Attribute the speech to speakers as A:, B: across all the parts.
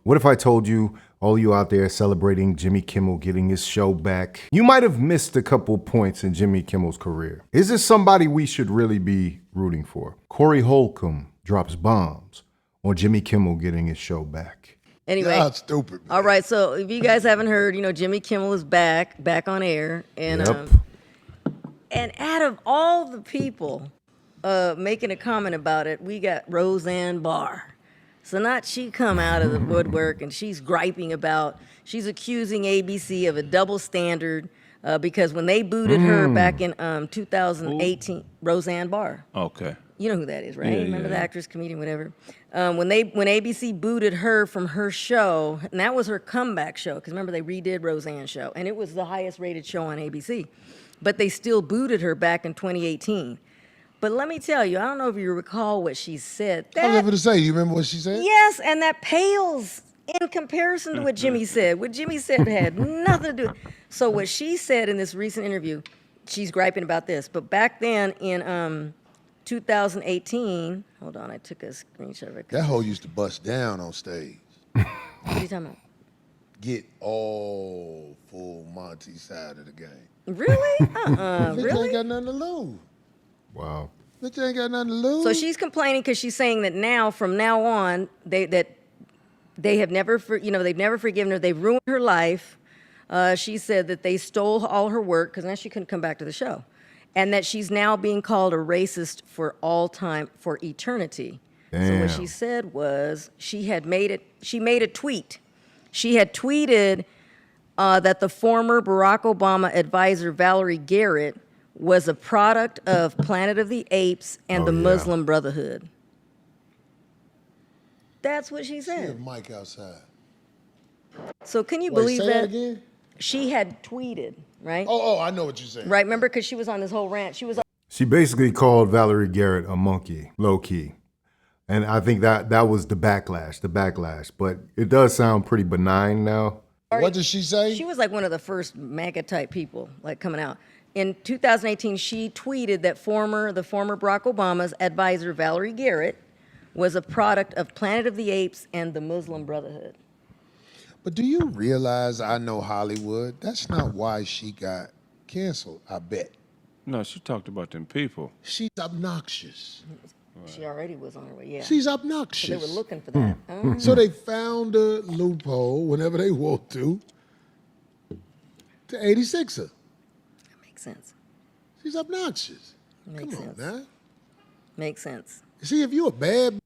A: What if I told you, all you out there celebrating Jimmy Kimmel getting his show back, you might have missed a couple points in Jimmy Kimmel's career. Is this somebody we should really be rooting for? Corey Holcomb drops bombs on Jimmy Kimmel getting his show back.
B: Anyway,
C: That's stupid, man.
B: all right. So if you guys haven't heard, Jimmy Kimmel is back on air, and
A: Yep.
B: and out of all the people making a comment about it, we got Roseanne Barr. So not she come out of the woodwork and she's griping about, she's accusing ABC of a double standard because when they booted her back in 2018, Roseanne Barr.
D: Okay.
B: You know who that is, right?
D: Yeah,
B: Remember the
D: yeah.
B: actress, comedian, whatever. When ABC booted her from her show, and that was her comeback show, because remember they redid Roseanne's show, and it was the highest rated show on ABC. But they still booted her back in 2018. But let me tell you, I don't know if you recall what she said.
C: I was able to say, you remember what she said?
B: Yes, and that pales in comparison to what Jimmy said. What Jimmy said had nothing to do. So what she said in this recent interview, she's griping about this. But back then in 2018, hold on, I took a screenshot of it.
C: That hoe used to bust down on stage.
B: What are you talking about?
C: Get all full Monty side of the game.
B: Really?
C: Bitch
B: Really?
C: ain't got nothing to lose.
A: Wow.
C: Bitch ain't got nothing to lose.
B: So she's complaining because she's saying that from now on, they have never, they've never forgiven her. They've ruined her life. She said that they stole all her work because now she couldn't come back to the show, and that she's now being called a racist for all time, for eternity. So what
A: Damn.
B: she said was she made a tweet. She had tweeted that the former Barack Obama advisor Valerie Garrett was a product of Planet of the Apes and the
A: yeah.
B: Muslim Brotherhood. That's what she
C: She had
B: said.
C: Mike outside.
B: So can you
C: Wait,
B: believe
C: say that again?
B: She had tweeted, right?
C: Oh, I know what you're saying.
B: Right, remember? Because she was on this whole rant. She was
A: She basically called Valerie Garrett a monkey, low key. And I think that was the backlash. But it does sound pretty benign now.
C: What did she say?
B: She was like one of the first MAGA type people like coming out. In 2018, she tweeted that the former Barack Obama's advisor Valerie Garrett was a product of Planet of the Apes and the Muslim Brotherhood.
C: But do you realize I know Hollywood? That's not why she got canceled, I bet.
D: No, she talked about them people.
C: She's obnoxious.
B: She already was on her way, yeah.
C: She's
B: So
C: obnoxious.
B: they were looking for that. Oh.
C: So they found a loophole whenever they want to 86 her.
B: That makes sense.
C: She's obnoxious.
B: Makes
C: Come on,
B: sense.
C: man.
B: Makes sense.
C: See, if you a bad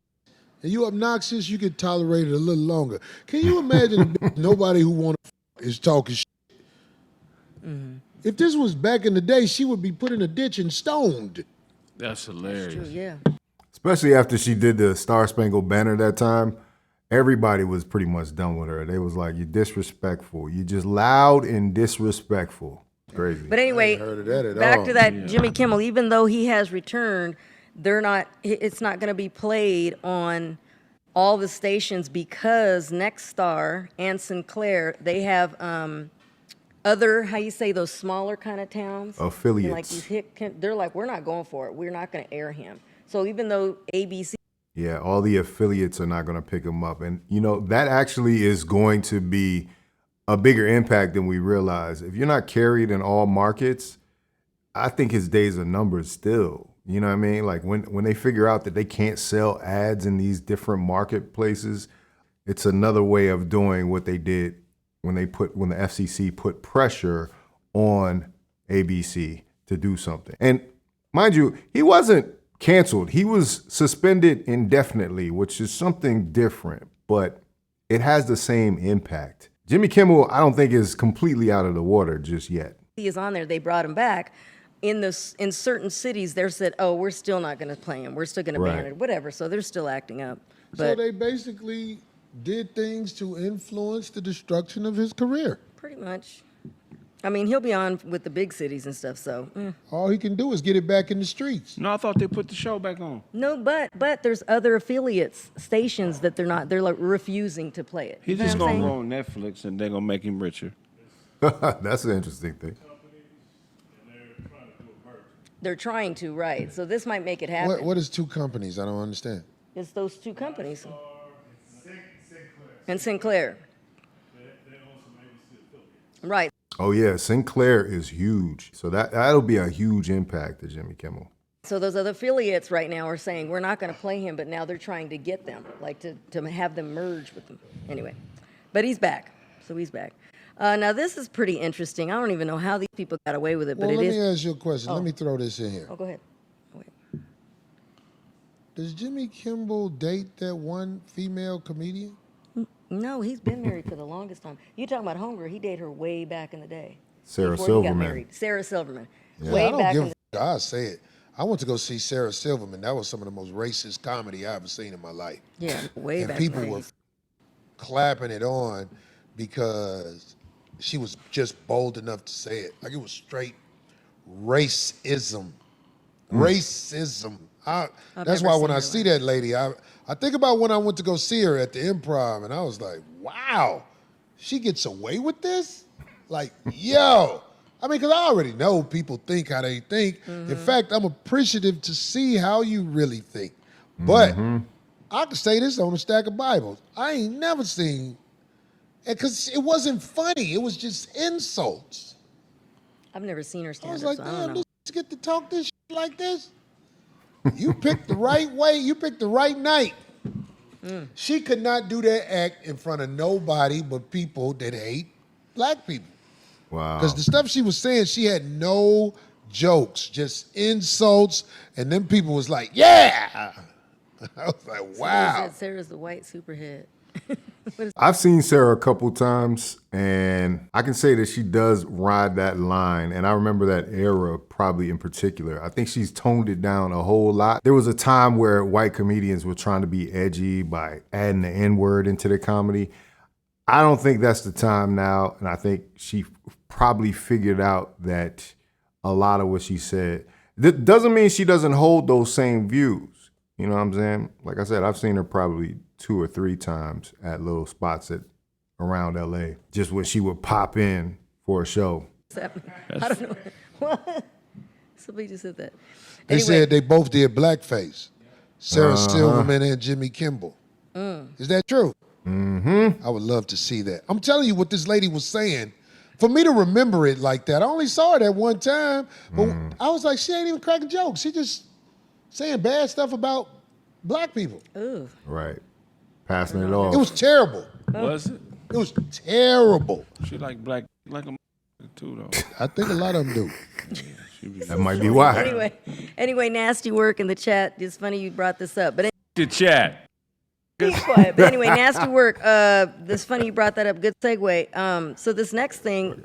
C: and you obnoxious, you can tolerate it a little longer. Can you imagine a bitch nobody who want to is talking shit?
B: Mm-hmm.
C: If this was back in the day, she would be put in a ditch and stoned.
D: That's hilarious.
B: True, yeah.
A: Especially after she did the Star Spangled Banner that time. Everybody was pretty much done with her. They was like, you're disrespectful. You're just loud and disrespectful. Crazy.
B: But anyway,
C: heard of that at
B: back
C: all.
B: to that Jimmy Kimmel, even though he has returned, it's not going to be played on all the stations because Nexstar and Sinclair, they have other, how you say, those smaller kind of towns.
A: Affiliates.
B: Like they're like, we're not going for it. We're not going to air him. So even though ABC,
A: Yeah, all the affiliates are not going to pick him up. And, that actually is going to be a bigger impact than we realize. If you're not carried in all markets, I think his days are numbered still. You know what I mean? Like when they figure out that they can't sell ads in these different marketplaces, it's another way of doing what they did when the FCC put pressure on ABC to do something. And mind you, he wasn't canceled. He was suspended indefinitely, which is something different, but it has the same impact. Jimmy Kimmel, I don't think is completely out of the water just yet.
B: he is on there, they brought him back. In certain cities, they said, oh, we're still not going to play him. We're still going to ban
A: Right.
B: it, whatever. So they're still acting up.
C: So
B: But
C: they basically did things to influence the destruction of his career.
B: pretty much. I mean, he'll be on with the big cities and stuff, so.
C: All he can do is get it back in the streets.
D: No, I thought they put the show back on.
B: No, but there's other affiliates, stations that they're like refusing to play it.
D: He's
B: You know
D: just
B: what I'm
D: gonna
B: saying?
D: go on Netflix and they're gonna make him richer.
A: That's an interesting thing.
B: They're trying to, right. So this might make it happen.
C: What is two companies? I don't understand.
B: It's those two companies. And Sinclair. Right.
A: Oh yeah, Sinclair is huge. So that'll be a huge impact to Jimmy Kimmel.
B: So those other affiliates right now are saying we're not going to play him, but now they're trying to get them, like to have them merge with them. Anyway, but he's back. So he's back. Now this is pretty interesting. I don't even know how these people got away with it, but
C: Well,
B: it
C: let
B: is.
C: me ask you a question. Let me throw this in here.
B: Oh, go ahead. Wait.
C: Does Jimmy Kimmel date that one female comedian?
B: No, he's been married for the longest time. You talking about Homegirl? He dated her way back in the day.
A: Sarah
B: Before he got
A: Silverman.
B: married. Sarah Silverman.
C: Yeah,
B: Way
C: I don't
B: back
C: give
B: in
C: a
B: the
C: f- I say it. I went to go see Sarah Silverman. That was some of the most racist comedy I ever seen in my life.
B: Yeah, way
C: And
B: back
C: people
B: in the
C: were
B: days.
C: clapping it on because she was just bold enough to say it. Like it was straight racism. Racism. That's
B: never
C: why
B: seen
C: when I
B: her
C: see
B: like
C: that lady, I think about when I went to go see her at the Improv, and I was like, wow, she gets away with this? Like, yo. I mean, because I already know people think how they think. In fact, I'm appreciative to see how you really think. But I can say this on a stack of Bibles. I ain't never seen, because it wasn't funny. It was just insults.
B: I've never seen her
C: I
B: stand
C: was
B: up,
C: like,
B: so I don't
C: damn,
B: know.
C: this get to talk this shit like this? You picked the right way. You picked the right night. She could not do that act in front of nobody but people that hate black people.
A: Wow.
C: Because the stuff she was saying, she had no jokes, just insults, and then people was like, yeah. I was like,
B: Somebody
C: wow.
B: said Sarah's the white superhead.
A: I've seen Sarah a couple times, and I can say that she does ride that line. And I remember that era probably in particular. I think she's toned it down a whole lot. There was a time where white comedians were trying to be edgy by adding the N-word into their comedy. I don't think that's the time now, and I think she probably figured out that a lot of what she said doesn't mean she doesn't hold those same views. You know what I'm saying? Like I said, I've seen her probably 2 or 3 times at little spots around LA, just when she would pop in for a show.
B: I don't know. What? Somebody just said that.
C: They
B: Anyway,
C: said they both did blackface. Sarah Silverman and Jimmy Kimmel. Is that true? I would love to see that. I'm telling you what this lady was saying. For me to remember it like that, I only saw it at one time, but I was like, she ain't even cracking jokes. She just saying bad stuff about black people.
B: ooh.
A: Right. Passing it off.
C: It was terrible.
D: Was it?
C: It was terrible.
D: She like black, like a too though.
C: I think a lot of them do.
D: She be
A: That might be why.
B: Anyway, nasty work in the chat. It's funny you brought this up, but
D: the chat.
B: be quiet. But anyway, nasty work. This funny you brought that up. Good segue. So this next thing,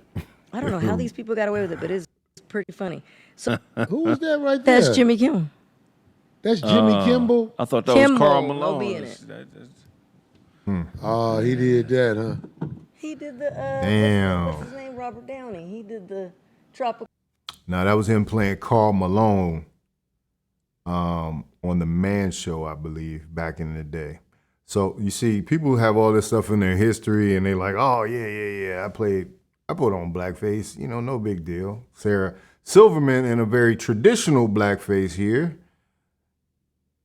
B: I don't know how these people got away with it, but it's pretty funny. So
C: Who was that right there?
B: that's Jimmy Kimmel.
C: That's Jimmy Kimmel.
D: I thought that
B: Kimmel,
D: was Carl
B: no
D: Malone.
B: B in it.
C: Oh, he did that, huh?
B: He did the
A: Damn.
B: what's his name? Robert Downey. He did the tropical.
A: Now that was him playing Carl Malone on the Man Show, I believe, back in the day. So you see, people have all this stuff in their history, and they like, oh yeah, I put on blackface, no big deal. Sarah Silverman in a very traditional blackface here,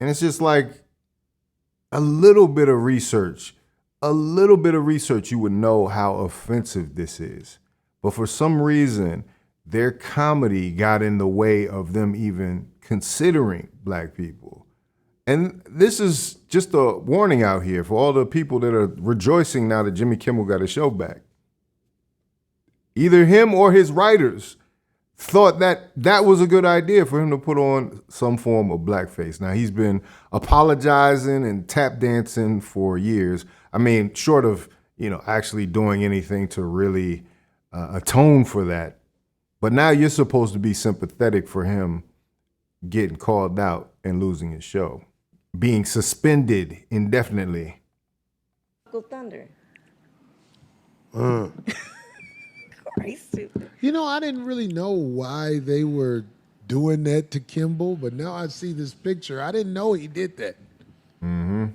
A: and it's just like a little bit of research, you would know how offensive this is. But for some reason, their comedy got in the way of them even considering black people. And this is just a warning out here for all the people that are rejoicing now that Jimmy Kimmel got his show back. Either him or his writers thought that was a good idea for him to put on some form of blackface. Now, he's been apologizing and tap dancing for years. I mean, short of, actually doing anything to really atone for that. But now you're supposed to be sympathetic for him getting called out and losing his show, being suspended indefinitely.
B: Thunder. Christ, stupid.
C: I didn't really know why they were doing that to Kimmel, but now I see this picture. I didn't know he did that.
D: You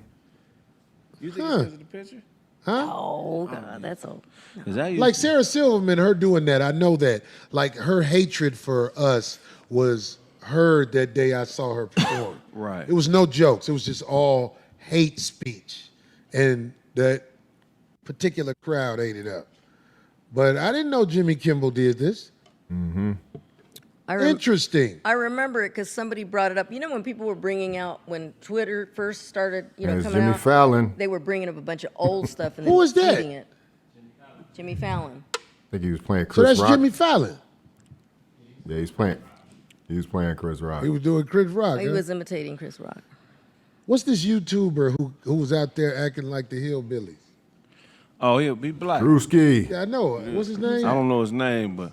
D: think it's because of the picture?
B: Oh God, that's all.
C: Like Sarah Silverman, her doing that, I know that. Like her hatred for us was heard that day I saw her perform.
D: Right.
C: It was no jokes. It was just all hate speech. And that particular crowd ate it up. But I didn't know Jimmy Kimmel did this. Interesting.
B: I remember it because somebody brought it up. You know, when people were bringing out, when Twitter first started,
A: There's
B: coming
A: Jimmy
B: out,
A: Fallon.
B: they were bringing up a bunch of old stuff and
C: Who
B: then
C: is that?
B: feeding it. Jimmy Fallon.
A: I think he was playing
C: So
A: Chris
C: that's
A: Rock.
C: Jimmy Fallon.
A: Yeah, he's playing. He was playing Chris Rock.
C: He was doing Chris Rock.
B: He
C: huh?
B: was imitating Chris Rock.
C: What's this YouTuber who was out there acting like the hillbillies?
E: Oh, he'll be black.
A: Drewski.
C: Yeah, I know. What's his name?
E: I don't know his name, but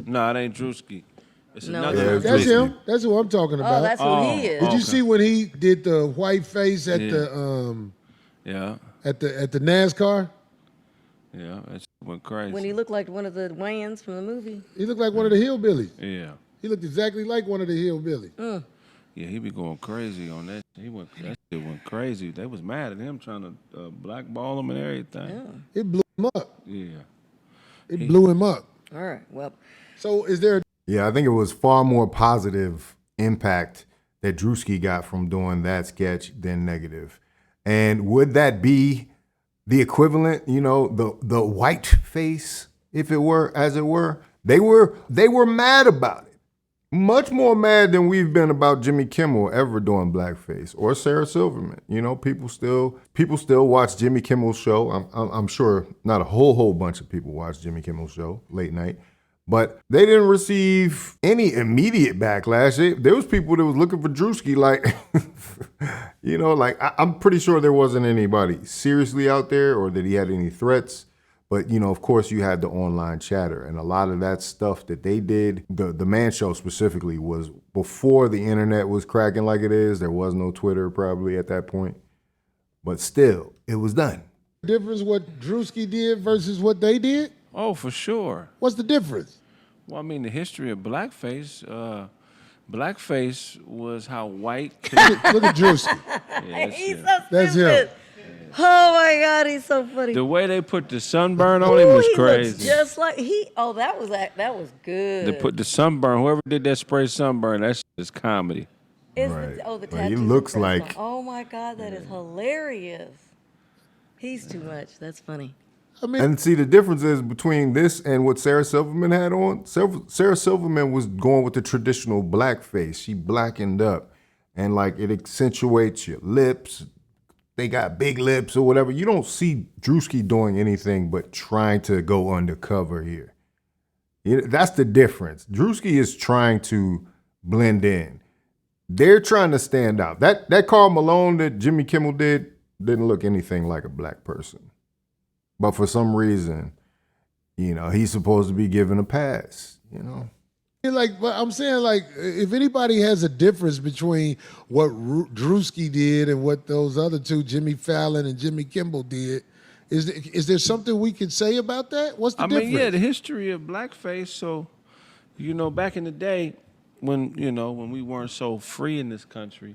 E: no, it ain't Drewski. It's
B: No,
E: another.
A: Yeah, it's
C: That's
A: Drewski.
C: him. That's who I'm talking about.
B: Oh, that's who he is.
C: Did you
E: okay.
C: see when he did the white face at
E: Yeah.
C: the
E: Yeah,
C: at the NASCAR?
E: yeah, it went crazy.
B: When he looked like one of the Wayans from the movie.
C: He looked like one of the hillbillies.
E: Yeah,
C: He looked exactly like one of the hillbillies.
E: yeah, he be going crazy on that. That shit went crazy. They was mad at him trying to blackball him and everything.
C: It blew him up.
E: Yeah.
C: It blew him up.
B: All right. Well,
C: So is there?
A: Yeah, I think it was far more positive impact that Drewski got from doing that sketch than negative. And would that be the equivalent, the white face, if it were, as it were? They were mad about it. Much more mad than we've been about Jimmy Kimmel ever doing blackface or Sarah Silverman. People still watch Jimmy Kimmel's show. I'm sure not a whole bunch of people watch Jimmy Kimmel's show late night, but they didn't receive any immediate backlash. There was people that was looking for Drewski, I'm pretty sure there wasn't anybody seriously out there or that he had any threats. But, of course, you had the online chatter. And a lot of that stuff that they did, the Man Show specifically, was before the internet was cracking like it is. There was no Twitter probably at that point. But still, it was done.
C: Difference what Drewski did versus what they did?
E: Oh, for sure.
C: What's the difference?
E: Well, I mean, the history of blackface. Blackface was how white.
C: Look at Drewski.
B: he's so
C: That's him.
B: stupid. Oh my God, he's so funny.
E: The way they put the sunburn on him
B: Ooh,
E: was
B: he
E: crazy.
B: looks just like he. Oh, that was good.
E: They put the sunburn. Whoever did that spray sunburn, that's just comedy.
B: Is
A: Right.
B: the
A: Well, he
B: tattoos
A: looks
B: are
A: like-
B: Oh my God, that is hilarious. He's too much. That's funny.
A: And see, the difference is between this and what Sarah Silverman had on. Sarah Silverman was going with the traditional blackface. She blackened up, and it accentuates your lips. They got big lips or whatever. You don't see Drewski doing anything but trying to go undercover here. That's the difference. Drewski is trying to blend in. They're trying to stand out. That Karl Malone that Jimmy Kimmel didn't look anything like a black person. But for some reason, he's supposed to be given a pass,
C: But I'm saying, if anybody has a difference between what Drewski did and what those other two, Jimmy Fallon and Jimmy Kimmel, did, is there something we can say about that? What's the
E: I
C: difference?
E: mean, yeah, the history of blackface. So, back in the day, when we weren't so free in this country,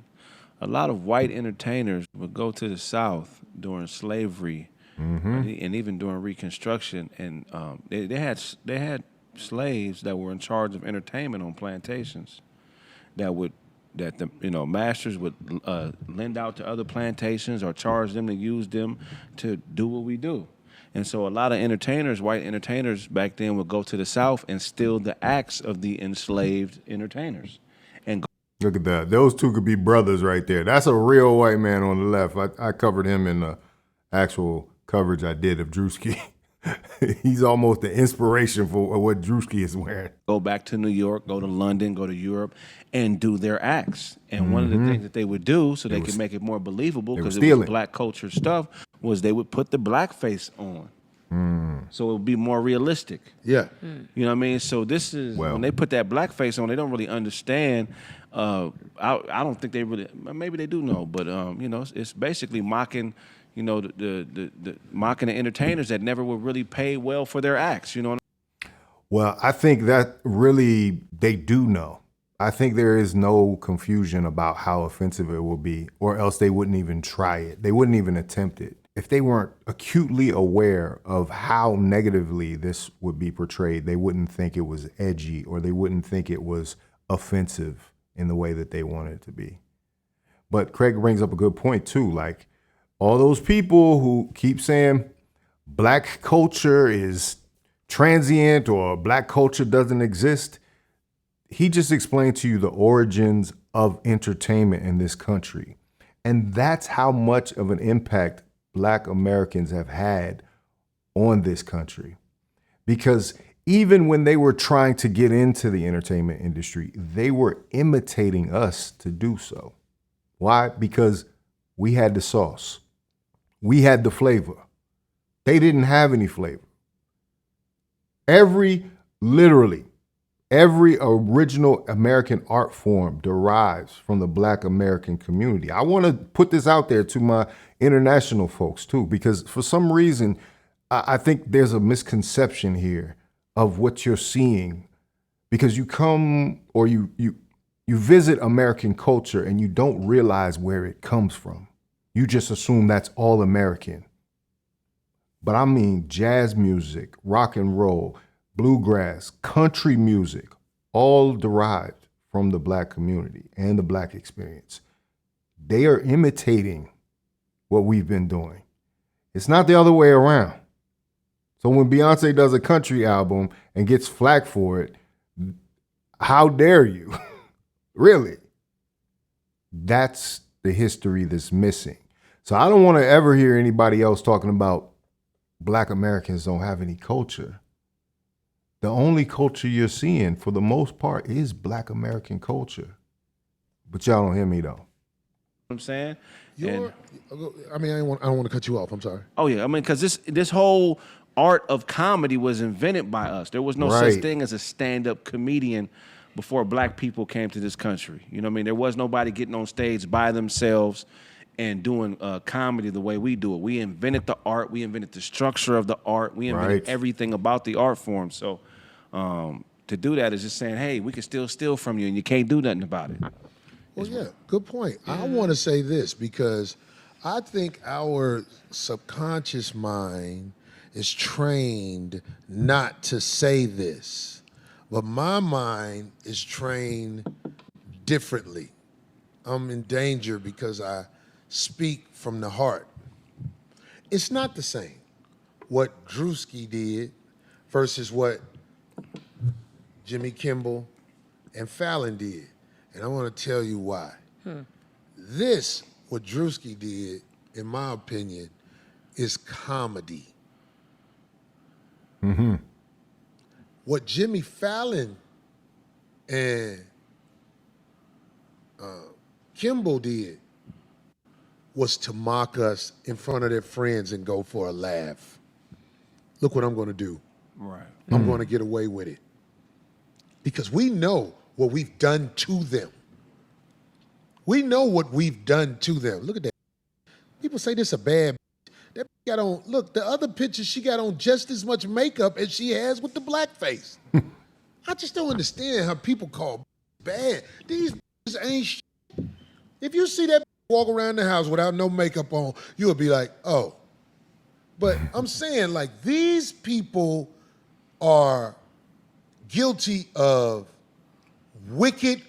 E: a lot of white entertainers would go to the South during slavery, and even during Reconstruction, and they had slaves that were in charge of entertainment on plantations, that the masters would lend out to other plantations or charge them to use them to do what we do. And so a lot of entertainers, white entertainers back then, would go to the South and steal the acts of the enslaved entertainers. And
A: Look at that. Those two could be brothers right there. That's a real white man on the left. I covered him in the actual coverage I did of Drewski. He's almost the inspiration for what Drewski is wearing.
E: go back to New York, go to London, go to Europe, and do their acts. And one of the things that they would do so they could make it more believable, because it
A: stealing.
E: was black culture stuff, was they would put the blackface on. So it would be more realistic.
C: Yeah.
E: You know what I mean? So this is,
A: Well-
E: when they put that blackface on, they don't really understand. I don't think they really, maybe they do know, but it's basically mocking, the mocking the entertainers that never were really paid well for their acts. You know what
A: Well, I think that really they do know. I think there is no confusion about how offensive it will be, or else they wouldn't even try it. They wouldn't even attempt it. If they weren't acutely aware of how negatively this would be portrayed, they wouldn't think it was edgy, or they wouldn't think it was offensive in the way that they want it to be. But Craig brings up a good point too. All those people who keep saying, black culture is transient or black culture doesn't exist. He just explained to you the origins of entertainment in this country. And that's how much of an impact Black Americans have had on this country. Because even when they were trying to get into the entertainment industry, they were imitating us to do so. Why? Because we had the sauce. We had the flavor. They didn't have any flavor. Literally, every original American art form derives from the Black American community. I want to put this out there to my international folks too, because for some reason, I think there's a misconception here of what you're seeing, because you come or you visit American culture and you don't realize where it comes from. You just assume that's all American. But I mean jazz music, rock and roll, bluegrass, country music, all derived from the Black community and the Black experience. They are imitating what we've been doing. It's not the other way around. So when Beyonce does a country album and gets flack for it, how dare you? Really? That's the history that's missing. So I don't want to ever hear anybody else talking about Black Americans don't have any culture. The only culture you're seeing, for the most part, is Black American culture. But y'all don't hear me, though.
E: I'm saying?
C: I don't want to cut you off. I'm sorry.
E: Oh, yeah. I mean, because this whole art of comedy was invented by us. There was no such thing as a stand-up comedian before Black people came to this country. You know what I mean? There was nobody getting on stage by themselves and doing comedy the way we do it. We invented the art. We invented the structure of the art. We invented everything about the art form. So to do that is just saying, hey, we can still steal from you and you can't do nothing about it.
C: Well, yeah, good point. I want to say this because I think our subconscious mind is trained not to say this, but my mind is trained differently. I'm in danger because I speak from the heart. It's not the same what Drewski did versus what Jimmy Kimmel and Fallon did. And I want to tell you why. This, what Drewski did, in my opinion, is comedy. Mm-hmm. What Jimmy Fallon and Kimmel did was to mock us in front of their friends and go for a laugh. Look what I'm going to do.
E: Right.
C: I'm going to get away with it. Because we know what we've done to them. We know what we've done to them. Look at that. People say this a bad bitch. That bitch got on, look, the other picture, she got on just as much makeup as she has with the blackface. I just don't understand how people call bad. These bitches ain't shit. If you see that walk around the house without no makeup on, you'll be like, oh. But I'm saying, like, these people are guilty of wicked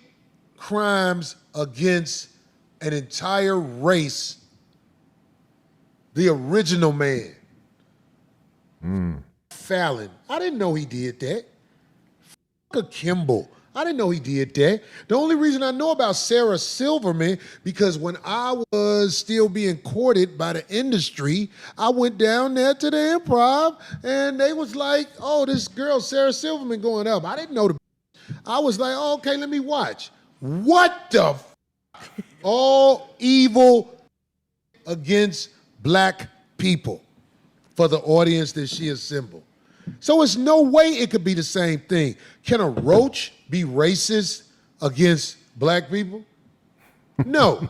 C: crimes against an entire race, the original man. Fallon, I didn't know he did that. F*** Kimmel, I didn't know he did that. The only reason I know about Sarah Silverman, because when I was still being courted by the industry, I went down there to the Improv, and they was like, oh, this girl, Sarah Silverman, going up. I didn't know the I was like, oh, okay, let me watch. What the f***? All evil against black people for the audience that she assembled. So it's no way it could be the same thing. Can a roach be racist against black people? No.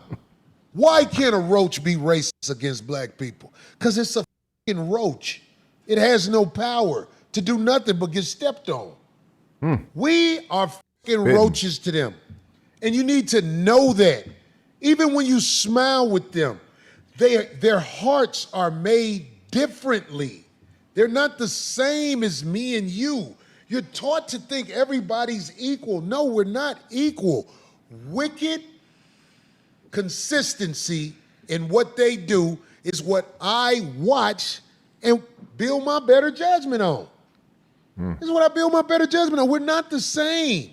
C: Why can't a roach be racist against black people? Because it's a fucking roach. It has no power to do nothing but get stepped on. We are fucking roaches to them. And you need to know that. Even when you smile with them, their hearts are made differently. They're not the same as me and you. You're taught to think everybody's equal. No, we're not equal. Wicked consistency in what they do is what I watch and build my better judgment on. This is what I build my better judgment on. We're not the same.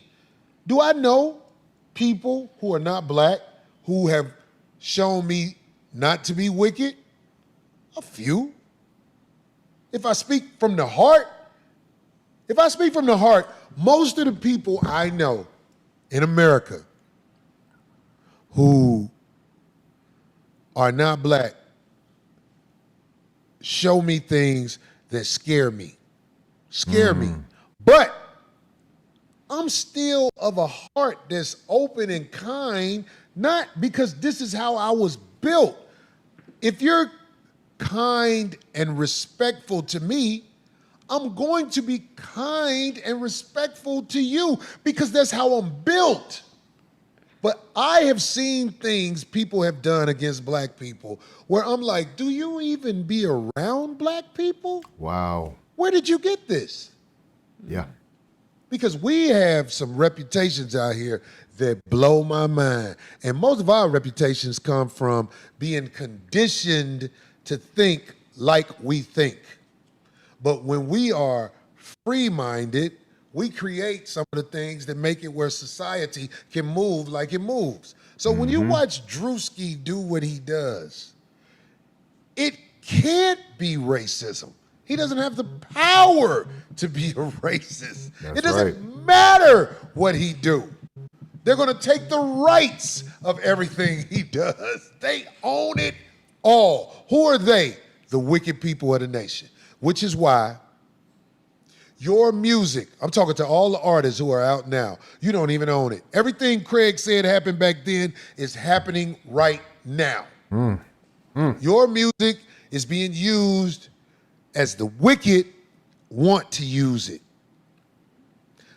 C: Do I know people who are not black who have shown me not to be wicked? A few. If I speak from the heart, most of the people I know in America who are not black show me things that scare me. But I'm still of a heart that's open and kind, not because this is how I was built. If you're kind and respectful to me, I'm going to be kind and respectful to you because that's how I'm built. But I have seen things people have done against black people where I'm like, do you even be around black people?
A: Wow.
C: Where did you get this?
A: Yeah.
C: Because we have some reputations out here that blow my mind. And most of our reputations come from being conditioned to think like we think. But when we are free-minded, we create some of the things that make it where society can move like it moves. So when you watch Drewski do what he does, it can't be racism. He doesn't have the power to be a racist.
A: That's
C: it doesn't
A: right.
C: matter what he do. They're going to take the rights of everything he does. They own it all. Who are they? The wicked people of the nation. Which is why your music, I'm talking to all the artists who are out now, you don't even own it. Everything Craig said happened back then is happening right now. Your music is being used as the wicked want to use it.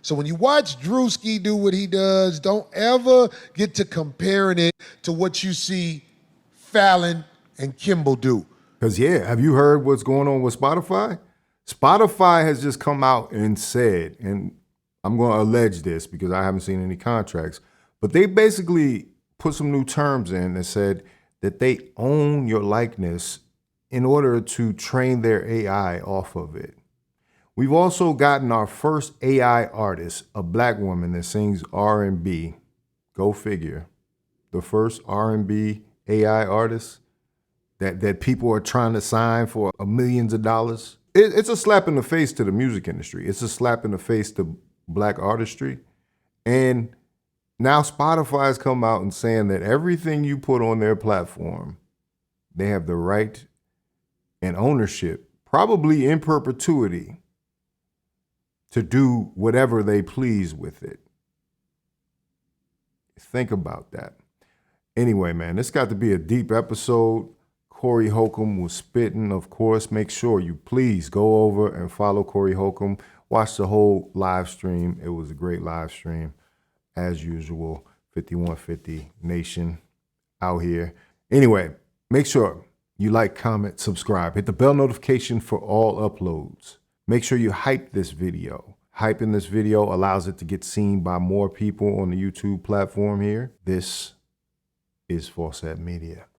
C: So when you watch Drewski do what he does, don't ever get to comparing it to what you see Fallon and Kimmel do.
A: Because, yeah, have you heard what's going on with Spotify? Spotify has just come out and said, and I'm going to allege this because I haven't seen any contracts, but they basically put some new terms in that said that they own your likeness in order to train their AI off of it. We've also gotten our first AI artist, a black woman that sings R&B. Go figure. The first R&B AI artist that people are trying to sign for millions of dollars. It's a slap in the face to the music industry. It's a slap in the face to black artistry. And now Spotify has come out and saying that everything you put on their platform, they have the right and ownership, probably in perpetuity, to do whatever they please with it. Think about that. Anyway, man, this got to be a deep episode. Corey Holcomb was spitting, of course. Make sure you please go over and follow Corey Holcomb. Watch the whole live stream. It was a great live stream, as usual. 5150 Nation out here. Anyway, make sure you like, comment, subscribe. Hit the bell notification for all uploads. Make sure you hype this video. Hyping this video allows it to get seen by more people on the YouTube platform here. This is Faucette Media.